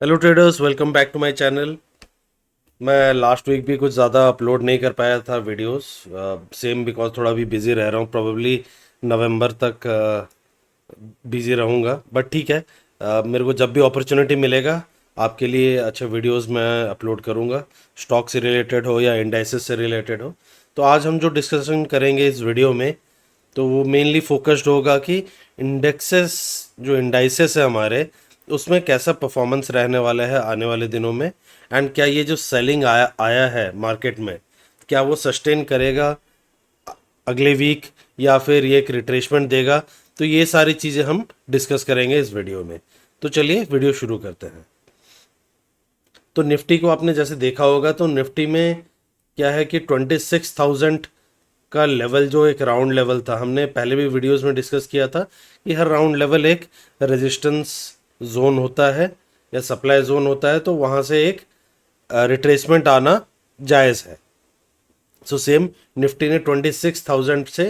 Hello traders, welcome back to my channel. मैं last week भी कुछ ज़्यादा अपलोड नहीं कर पाया था वीडियोस, सेम बिकॉज थोड़ा भी बिजी रह रहा हूँ। प्रोबेबली नवंबर तक बिजी रहूँगा, बट ठीक है। मेरे को जब भी अपॉर्चुनिटी मिलेगा आपके लिए अच्छे वीडियोस मैं अपलोड करूँगा, स्टॉक से रिलेटेड हो या इंडाइसेस से रिलेटेड हो। तो आज हम जो डिस्कशन करेंगे इस वीडियो में, तो वो मेनली फोकस्ड होगा कि इंडेक्सेस, जो इंडाइसेस है हमारे, उसमें कैसा परफॉर्मेंस रहने वाला है आने वाले दिनों में। एंड क्या ये जो सेलिंग आया आया है मार्केट में, क्या वो सस्टेन करेगा अगले वीक, या फिर ये एक रिट्रेसमेंट देगा। तो ये सारी चीज़ें हम डिस्कस करेंगे इस वीडियो में। तो चलिए वीडियो शुरू करते हैं। तो निफ्टी को आपने जैसे देखा होगा, तो निफ्टी में क्या है कि 26,000 का लेवल, जो एक राउंड लेवल था, हमने पहले भी वीडियोस में डिस्कस किया था कि हर राउंड लेवल एक रेजिस्टेंस जोन होता है या सप्लाई जोन होता है, तो वहाँ से एक रिट्रेसमेंट आना जायज़ है। सो सेम निफ्टी ने 26,000 से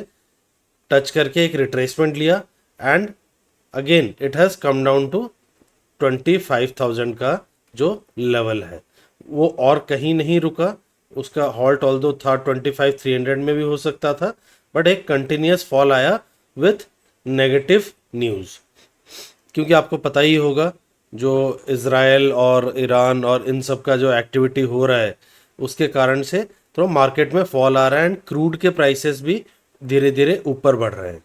टच करके एक रिट्रेसमेंट लिया, and again it has come down to 25,000 का जो लेवल है, वो और कहीं नहीं रुका। उसका हॉल्ट ऑल्दो था 25,300 में भी हो सकता था, बट एक कंटिन्यूस फॉल आया विथ नेगेटिव न्यूज़। क्योंकि आपको पता ही होगा, जो इज़राइल और ईरान और इन सब का जो एक्टिविटी हो रहा है, उसके कारण से थोड़ा मार्केट में फॉल आ रहा है, एंड क्रूड के प्राइसेस भी धीरे धीरे ऊपर बढ़ रहे हैं।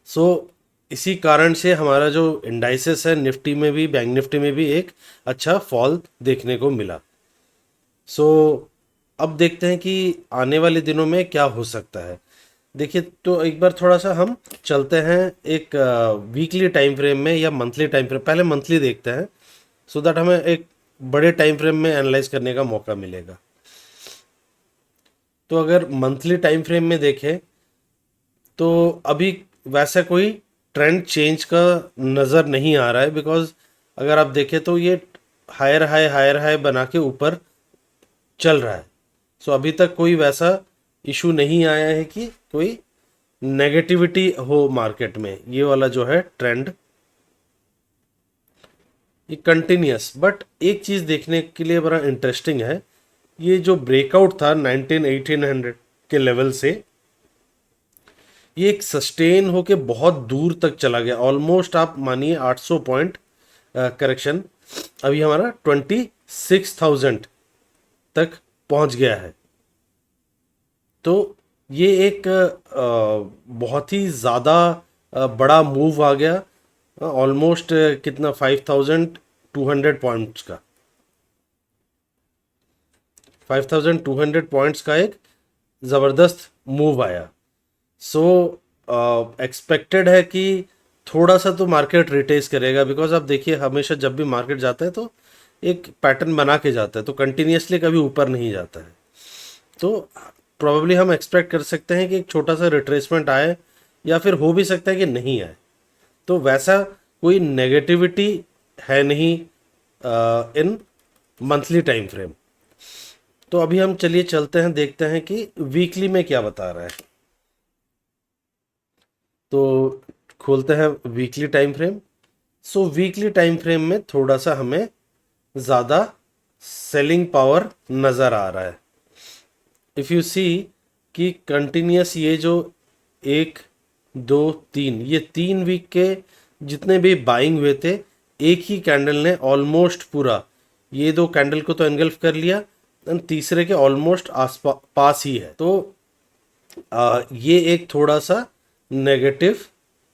सो इसी कारण से हमारा जो इंडाइसेस है निफ्टी में भी, बैंक निफ्टी में भी एक अच्छा फॉल देखने को मिला। सो अब देखते हैं कि आने वाले दिनों में क्या हो सकता है। देखिए, तो एक बार थोड़ा सा हम चलते हैं एक वीकली टाइम फ्रेम में या मंथली टाइम फ्रेम। पहले मंथली देखते हैं, सो दैट हमें एक बड़े टाइम फ्रेम में एनालाइज करने का मौका मिलेगा। तो अगर मंथली टाइम फ्रेम में देखें, तो अभी वैसा कोई ट्रेंड चेंज का नज़र नहीं आ रहा है, बिकॉज अगर आप देखें तो ये हायर हाई बना के ऊपर चल रहा है। सो अभी तक कोई वैसा इशू नहीं आया है कि कोई नेगेटिविटी हो मार्केट में। ये वाला जो है ट्रेंड, ये कंटिन्यूस। बट एक चीज़ देखने के लिए बड़ा इंटरेस्टिंग है, ये जो ब्रेकआउट था 1800 के लेवल से, ये एक सस्टेन होके बहुत दूर तक चला गया। ऑलमोस्ट आप मानिए 800 पॉइंट करेक्शन, अभी हमारा 26,000 तक पहुंच गया है। तो ये एक बहुत ही ज़्यादा बड़ा मूव आ गया। ऑलमोस्ट कितना, 5,200 पॉइंट्स का, 5,200 पॉइंट्स का एक ज़बरदस्त मूव आया। सो एक्सपेक्टेड है कि थोड़ा सा तो मार्केट रिटेस करेगा, बिकॉज आप देखिए हमेशा जब भी मार्केट जाता है तो एक पैटर्न बना के जाता है, तो कंटिन्यूसली कभी ऊपर नहीं जाता है। तो प्रोबेबली हम एक्सपेक्ट कर सकते हैं कि एक छोटा सा रिट्रेसमेंट आए, या फिर हो भी सकता है कि नहीं आए। तो वैसा कोई नेगेटिविटी है नहीं इन मंथली टाइम फ्रेम। तो अभी हम चलिए चलते हैं, देखते हैं कि वीकली में क्या बता रहा है। तो खोलते हैं वीकली टाइम फ्रेम। सो वीकली टाइम फ्रेम में थोड़ा सा हमें ज़्यादा सेलिंग पावर नज़र आ रहा है। इफ़ यू सी कि कंटिन्यूस ये जो एक, दो, तीन, ये 3 वीक के जितने भी बाइंग हुए थे, एक ही कैंडल ने ऑलमोस्ट पूरा ये दो कैंडल को तो एनगल्फ कर लिया, एंड तीसरे के ऑलमोस्ट आस पास ही है। तो ये एक थोड़ा सा नेगेटिव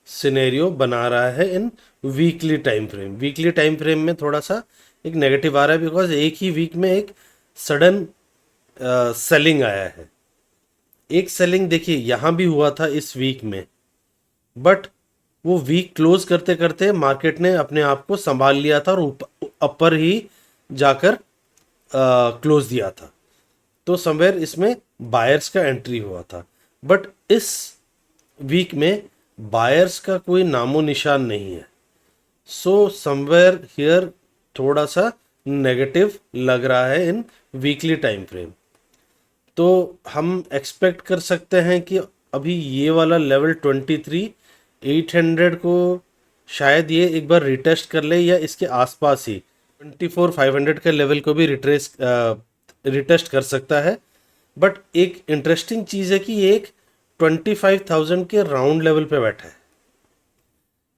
सिनेरियो बना रहा है in weekly time frame. Weekly time frame में थोड़ा सा एक नेगेटिव आ रहा है, बिकॉज एक ही वीक में एक सडन सेलिंग आया है। एक सेलिंग देखिए यहाँ भी हुआ था इस वीक में, बट वो वीक क्लोज करते करते मार्केट ने अपने आप को संभाल लिया था और अपर ही जाकर क्लोज दिया था। तो समवेयर इसमें बायर्स का एंट्री हुआ था, बट इस वीक में बायर्स का कोई नामो निशान नहीं है। सो समवेयर हियर थोड़ा सा नेगेटिव लग रहा है इन वीकली टाइम फ्रेम। तो हम एक्सपेक्ट कर सकते हैं कि अभी ये वाला लेवल 23,800 को शायद ये एक बार रिटेस्ट कर ले या इसके आसपास ही 24,500 के लेवल को भी रिटेस्ट कर सकता है। बट एक इंटरेस्टिंग चीज़ है कि ये एक 25,000 के राउंड लेवल पे बैठा है।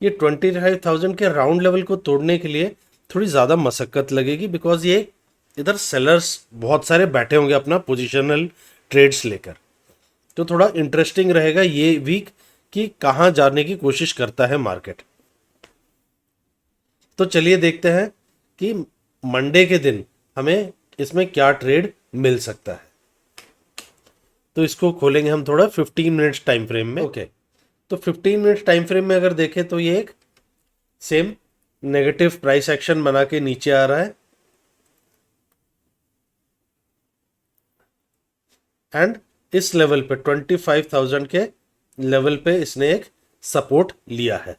ये 25,000 के राउंड लेवल को तोड़ने के लिए थोड़ी ज़्यादा मशक्क़त लगेगी, बिकॉज ये इधर सेलर्स बहुत सारे बैठे होंगे अपना पोजिशनल ट्रेड्स लेकर। तो थोड़ा इंटरेस्टिंग रहेगा ये वीक कि कहाँ जाने की कोशिश करता है मार्केट। तो चलिए देखते हैं कि मंडे के दिन हमें इसमें क्या ट्रेड मिल सकता है। तो इसको खोलेंगे हम थोड़ा 15 मिनट्स टाइम फ्रेम में। ओके, तो 15 मिनट्स टाइम फ्रेम में अगर देखें तो ये एक सेम नेगेटिव प्राइस एक्शन बना के नीचे आ रहा है एंड इस लेवल पे 25,000 के लेवल पे इसने एक सपोर्ट लिया है।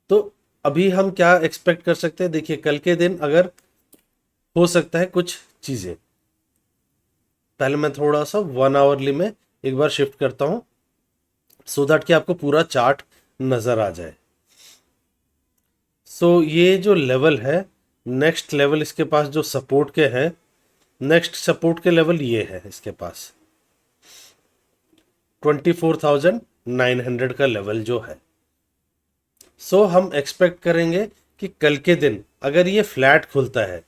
तो अभी हम क्या एक्सपेक्ट कर सकते हैं? देखिए, कल के दिन अगर हो सकता है कुछ चीज़ें। पहले मैं थोड़ा सा 1 आवरली में एक बार शिफ्ट करता हूं सो दैट कि आपको पूरा चार्ट नज़र आ जाए। सो ये जो लेवल है, नेक्स्ट लेवल इसके पास जो सपोर्ट के हैं, नेक्स्ट सपोर्ट के लेवल ये है इसके पास 24,900 का लेवल जो है। सो हम एक्सपेक्ट करेंगे कि कल के दिन अगर ये फ्लैट खुलता है,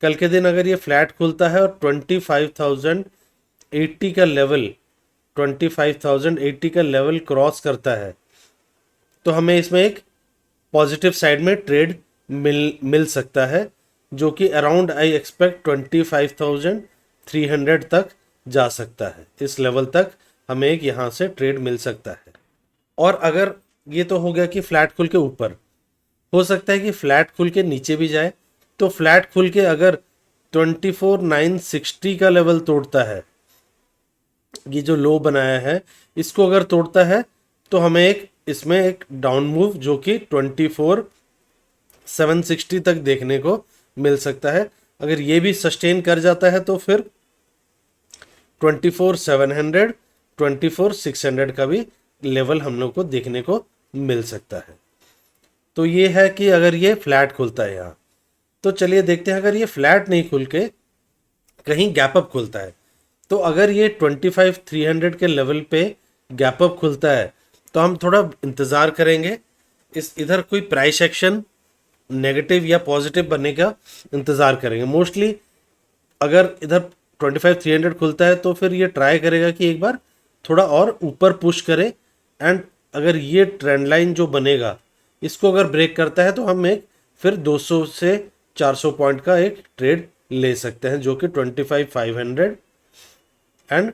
कल के दिन अगर ये फ्लैट खुलता है और 25,080 का लेवल 25,080 का लेवल क्रॉस करता है, तो हमें इसमें एक पॉजिटिव साइड में ट्रेड मिल सकता है, जो कि अराउंड आई एक्सपेक्ट 25,300 तक जा सकता है। इस लेवल तक हमें एक यहाँ से ट्रेड मिल सकता है। और अगर ये तो हो गया कि फ्लैट खुल के ऊपर, हो सकता है कि फ्लैट खुल के नीचे भी जाए। तो फ्लैट खुल के अगर 24,960 का लेवल तोड़ता है, ये जो लो बनाया है इसको अगर तोड़ता है, तो हमें इसमें एक डाउन मूव जो कि 24,760 तक देखने को मिल सकता है। अगर ये भी सस्टेन कर जाता है तो फिर 24,700 24,600 का भी लेवल हम लोग को देखने को मिल सकता है। तो ये है कि अगर ये फ्लैट खुलता है यहाँ, तो चलिए देखते हैं अगर ये फ्लैट नहीं खुल के कहीं गैप अप खुलता है, तो अगर ये 25,300 के लेवल पे गैप अप खुलता है तो हम थोड़ा इंतज़ार करेंगे। इधर कोई प्राइस एक्शन नेगेटिव या पॉजिटिव बनने का इंतज़ार करेंगे। मोस्टली अगर इधर 25,300 खुलता है तो फिर ये ट्राई करेगा कि एक बार थोड़ा और ऊपर पुश करे, एंड अगर ये ट्रेंड लाइन जो बनेगा इसको अगर ब्रेक करता है तो हम एक फिर 200 से 400 पॉइंट का एक ट्रेड ले सकते हैं, जो कि 25,500 एंड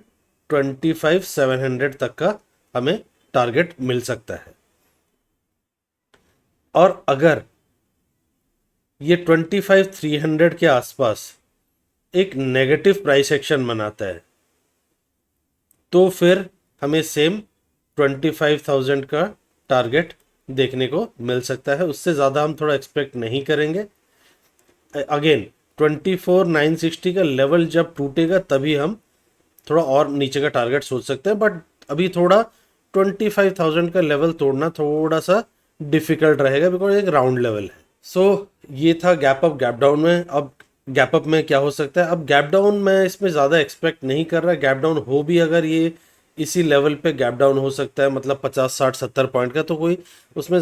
25,700 तक का हमें टारगेट मिल सकता है। और अगर ये 25,300 के आसपास एक नेगेटिव प्राइस एक्शन बनाता है, तो फिर हमें सेम 25,000 का टारगेट देखने को मिल सकता है। उससे ज़्यादा हम थोड़ा एक्सपेक्ट नहीं करेंगे। अगेन 24,960 का लेवल जब टूटेगा तभी हम थोड़ा और नीचे का टारगेट सोच सकते हैं, बट अभी थोड़ा 25,000 का लेवल तोड़ना थोड़ा सा डिफिकल्ट रहेगा, बिकॉज एक राउंड लेवल है। सो ये था गैप अप गैप डाउन में। अब गैप अप में क्या हो सकता है? अब गैप डाउन में इसमें ज़्यादा एक्सपेक्ट नहीं कर रहा। गैप डाउन हो भी अगर ये इसी लेवल पे गैप डाउन हो सकता है, मतलब 50 60 70 पॉइंट का, तो कोई उसमें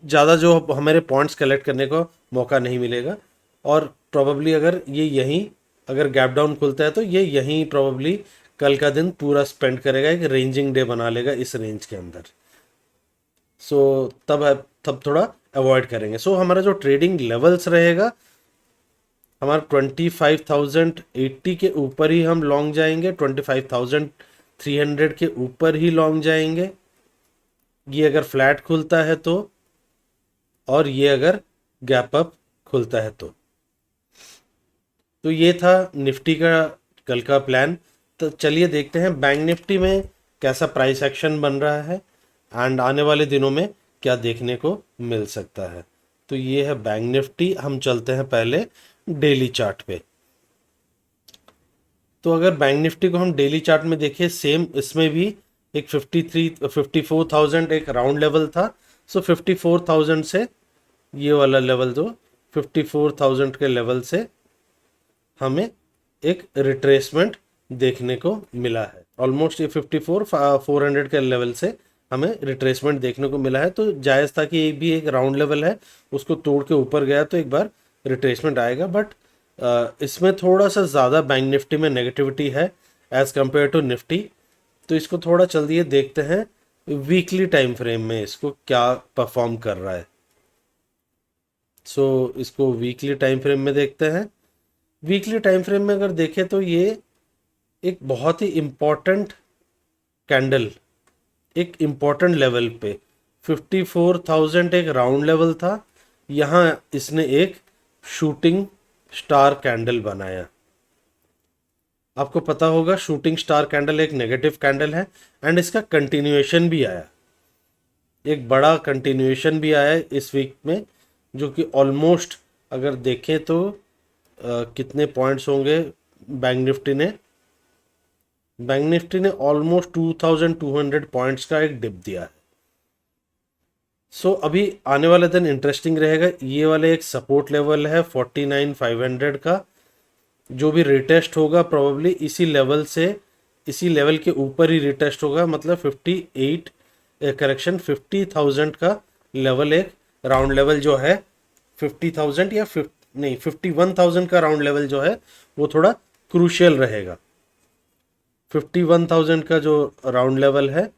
ज़्यादा जो हमारे पॉइंट्स कलेक्ट करने को मौका नहीं मिलेगा। और प्रॉबली अगर ये यहीं अगर गैप डाउन खुलता है तो ये यहीं प्रॉबली कल का दिन पूरा स्पेंड करेगा, एक रेंजिंग डे बना लेगा इस रेंज के अंदर। सो तब थोड़ा अवॉइड करेंगे। सो हमारा जो ट्रेडिंग लेवल्स रहेगा, हमारा 25,080 के ऊपर ही हम लॉन्ग जाएंगे, 25,300 के ऊपर ही लॉन्ग जाएंगे। ये अगर फ्लैट खुलता है तो, और ये अगर गैप अप खुलता है तो ये था निफ्टी का कल का प्लान। तो चलिए देखते हैं बैंक निफ्टी में कैसा प्राइस एक्शन बन रहा है एंड आने वाले दिनों में क्या देखने को मिल सकता है। तो ये है बैंक निफ्टी। हम चलते हैं पहले डेली चार्ट पे। तो अगर बैंक निफ्टी को हम डेली चार्ट में देखें, सेम इसमें भी एक 54,000 एक राउंड लेवल था। सो 54,000 से ये वाला लेवल, जो 54,000 के लेवल से हमें एक रिट्रेसमेंट देखने को मिला है। ऑलमोस्ट ये 400 के लेवल से हमें रिट्रेसमेंट देखने को मिला है। तो जायज़ था कि ये भी एक राउंड लेवल है, उसको तोड़ के ऊपर गया तो एक बार रिट्रेसमेंट आएगा। बट इसमें थोड़ा सा ज़्यादा बैंक निफ्टी में नेगेटिविटी है एज़ कम्पेयर टू निफ्टी। तो इसको थोड़ा चलिए देखते हैं वीकली टाइम फ्रेम में इसको क्या परफॉर्म कर रहा है। सो इसको वीकली टाइम फ्रेम में देखते हैं। वीकली टाइम फ्रेम में अगर देखें तो ये एक बहुत ही इम्पॉर्टेंट कैंडल, एक इम्पॉर्टेंट लेवल पे 54,000 एक राउंड लेवल था, यहाँ इसने एक शूटिंग स्टार कैंडल बनाया। आपको पता होगा शूटिंग स्टार कैंडल एक नेगेटिव कैंडल है, एंड इसका कंटिन्यूएशन भी आया, एक बड़ा कंटिन्यूएशन भी आया इस वीक में, जो कि ऑलमोस्ट अगर देखें तो कितने पॉइंट्स होंगे बैंक निफ्टी ने ऑलमोस्ट 2200 पॉइंट्स का एक डिप दिया है। सो अभी आने वाला दिन इंटरेस्टिंग रहेगा। ये वाले एक सपोर्ट लेवल है 49,500 का, जो भी रिटेस्ट होगा प्रोबेबली इसी लेवल से, इसी लेवल के ऊपर ही रिटेस्ट होगा। मतलब 50,000 का लेवल, एक राउंड लेवल जो है 50,000 या 51,000 का राउंड लेवल जो है वो थोड़ा क्रूशियल रहेगा। 51,000 का जो राउंड लेवल है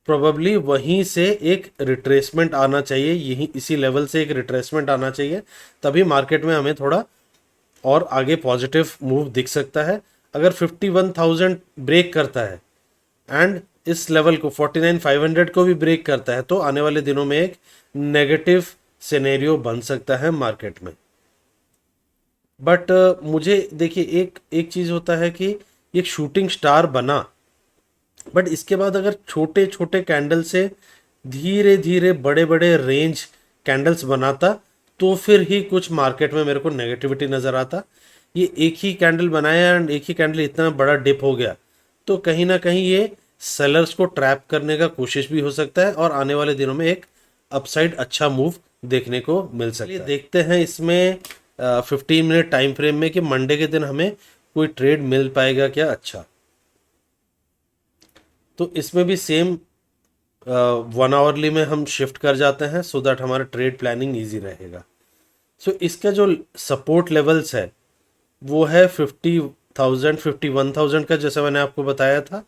प्रोबेबली वहीं से एक रिट्रेसमेंट आना चाहिए, यहीं इसी लेवल से एक रिट्रेसमेंट आना चाहिए, तभी मार्केट में हमें थोड़ा और आगे पॉजिटिव मूव दिख सकता है। अगर 51,000 ब्रेक करता है एंड इस लेवल को 49,500 को भी ब्रेक करता है, तो आने वाले दिनों में एक नेगेटिव सिनेरियो बन सकता है मार्केट में। बट मुझे देखिए, एक चीज़ होता है कि एक शूटिंग स्टार बना, बट इसके बाद अगर छोटे छोटे कैंडल से धीरे धीरे बड़े बड़े रेंज कैंडल्स बनाता, तो फिर ही कुछ मार्केट में मेरे को नेगेटिविटी नज़र आता। ये एक ही कैंडल बनाया एंड एक ही कैंडल इतना बड़ा डिप हो गया, तो कहीं ना कहीं ये सेलर्स को ट्रैप करने का कोशिश भी हो सकता है, और आने वाले दिनों में एक अपसाइड अच्छा मूव देखने को मिल सकता है। देखते हैं इसमें 15 मिनट टाइम फ्रेम में कि मंडे के दिन हमें कोई ट्रेड मिल पाएगा क्या अच्छा। तो इसमें भी सेम 1 आवरली में हम शिफ्ट कर जाते हैं, सो दैट हमारा ट्रेड प्लानिंग ईजी रहेगा। सो इसका जो सपोर्ट लेवल्स है वो है 50,000 51,000 का, जैसा मैंने आपको बताया था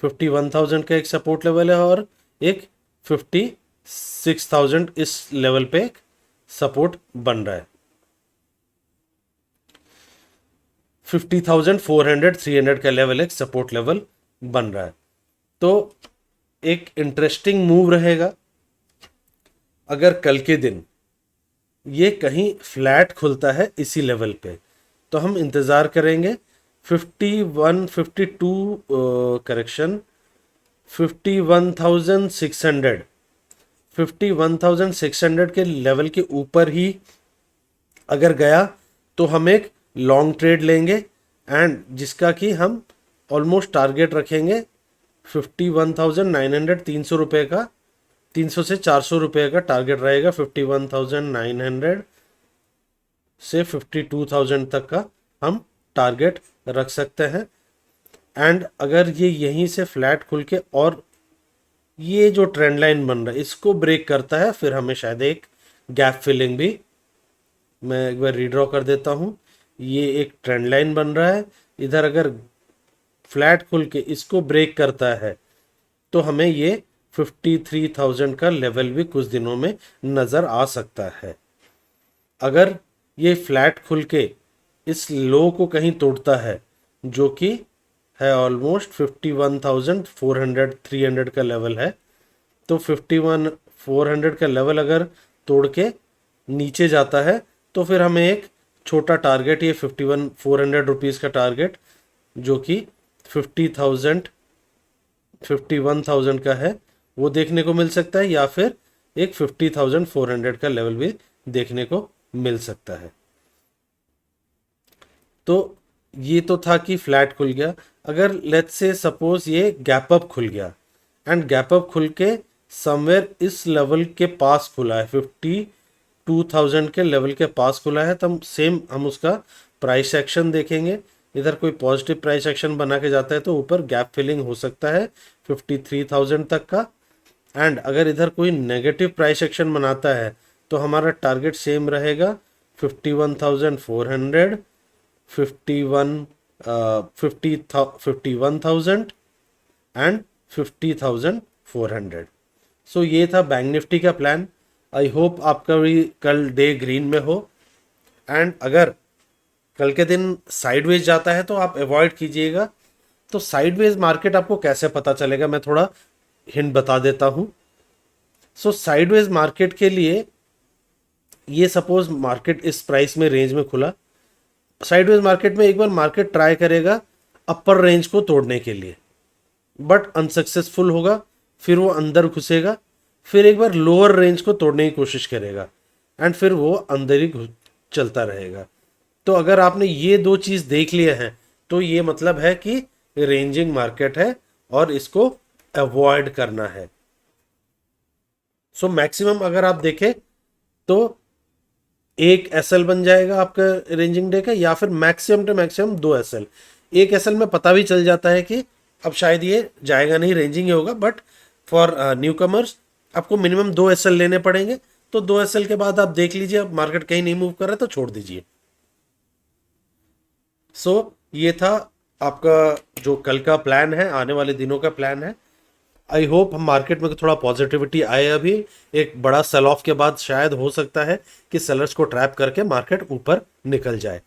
51,000 का एक सपोर्ट लेवल है, और एक 56,000 इस लेवल पे एक सपोर्ट बन रहा है। 50,400 300 का लेवल एक सपोर्ट लेवल बन रहा है। तो एक इंटरेस्टिंग मूव रहेगा अगर कल के दिन ये कहीं फ्लैट खुलता है इसी लेवल पे, तो हम इंतज़ार करेंगे 51,600 के लेवल के ऊपर ही अगर गया तो हम एक लॉन्ग ट्रेड लेंगे, एंड जिसका कि हम ऑलमोस्ट टारगेट रखेंगे 51,900, 300 रुपये का, 300 से 400 रुपये का टारगेट रहेगा। 51,900 से 52,000 तक का हम टारगेट रख सकते हैं। एंड अगर ये यहीं से फ्लैट खुल के और ये जो ट्रेंड लाइन बन रहा है इसको ब्रेक करता है, फिर हमें शायद एक गैप फिलिंग भी, मैं एक बार रीड्रॉ कर देता हूँ, ये एक ट्रेंड लाइन बन रहा है, इधर अगर फ्लैट खुल के इसको ब्रेक करता है तो हमें ये 53,000 का लेवल भी कुछ दिनों में नज़र आ सकता है। अगर ये फ्लैट खुल के इस लो को कहीं तोड़ता है, जो कि है ऑलमोस्ट 51,400 300 का लेवल है, तो 51,400 का लेवल अगर तोड़ के नीचे जाता है, तो फिर हमें एक छोटा टारगेट, ये 51,400 रुपीज़ का टारगेट, जो कि 51,000 का है, वो देखने को मिल सकता है, या फिर एक 50,400 का लेवल भी देखने को मिल सकता है। तो ये तो था कि फ्लैट खुल गया, अगर लेट्स से सपोज ये गैप अप खुल गया एंड गैप अप खुल के समवेयर इस लेवल के पास खुला है, 52,000 के लेवल के पास खुला है, तब सेम हम उसका प्राइस एक्शन देखेंगे। इधर कोई पॉजिटिव प्राइस एक्शन बना के जाता है तो ऊपर गैप फिलिंग हो सकता है 53,000 तक का। एंड अगर इधर कोई नेगेटिव प्राइस एक्शन बनाता है तो हमारा टारगेट सेम रहेगा 51,400, 51,000 एंड 50,400। सो ये था बैंक निफ्टी का प्लान। आई होप आपका भी कल डे ग्रीन में हो। एंड अगर कल के दिन साइडवेज जाता है तो आप अवॉइड कीजिएगा। तो साइडवेज मार्केट आपको कैसे पता चलेगा, मैं थोड़ा हिंट बता देता हूँ। सो साइडवेज मार्केट के लिए ये सपोज मार्केट इस प्राइस में रेंज में खुला, साइडवेज मार्केट में एक बार मार्केट ट्राई करेगा अपर रेंज को तोड़ने के लिए, बट अनसक्सेसफुल होगा, फिर वो अंदर घुसेगा, फिर एक बार लोअर रेंज को तोड़ने की कोशिश करेगा एंड फिर वो अंदर ही चलता रहेगा। तो अगर आपने ये दो चीज़ देख लिए हैं तो ये मतलब है कि रेंजिंग मार्केट है और इसको अवॉइड करना है। सो मैक्सिमम अगर आप देखें तो एक एसएल बन जाएगा आपका रेंजिंग डे का, या फिर मैक्सिमम टू मैक्सिमम 2 एसएल। एक एसएल में पता भी चल जाता है कि अब शायद ये जाएगा नहीं, रेंजिंग ही होगा, बट फॉर न्यू कमर्स आपको मिनिमम 2 एसएल लेने पड़ेंगे। तो 2 एसएल के बाद आप देख लीजिए अब मार्केट कहीं नहीं मूव कर रहा है तो छोड़ दीजिए। सो ये था आपका जो कल का प्लान है, आने वाले दिनों का प्लान है। आई होप हम मार्केट में थोड़ा पॉजिटिविटी आए। अभी एक बड़ा सेल ऑफ के बाद शायद हो सकता है कि सेलर्स को ट्रैप करके मार्केट ऊपर निकल जाए।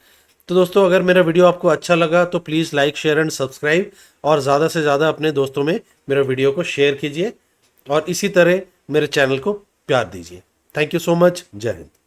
तो दोस्तों अगर मेरा वीडियो आपको अच्छा लगा तो please like share and subscribe, और ज़्यादा से ज़्यादा अपने दोस्तों में मेरा वीडियो को शेयर कीजिए और इसी तरह मेरे चैनल को प्यार दीजिए। Thank you so much. जय हिंद।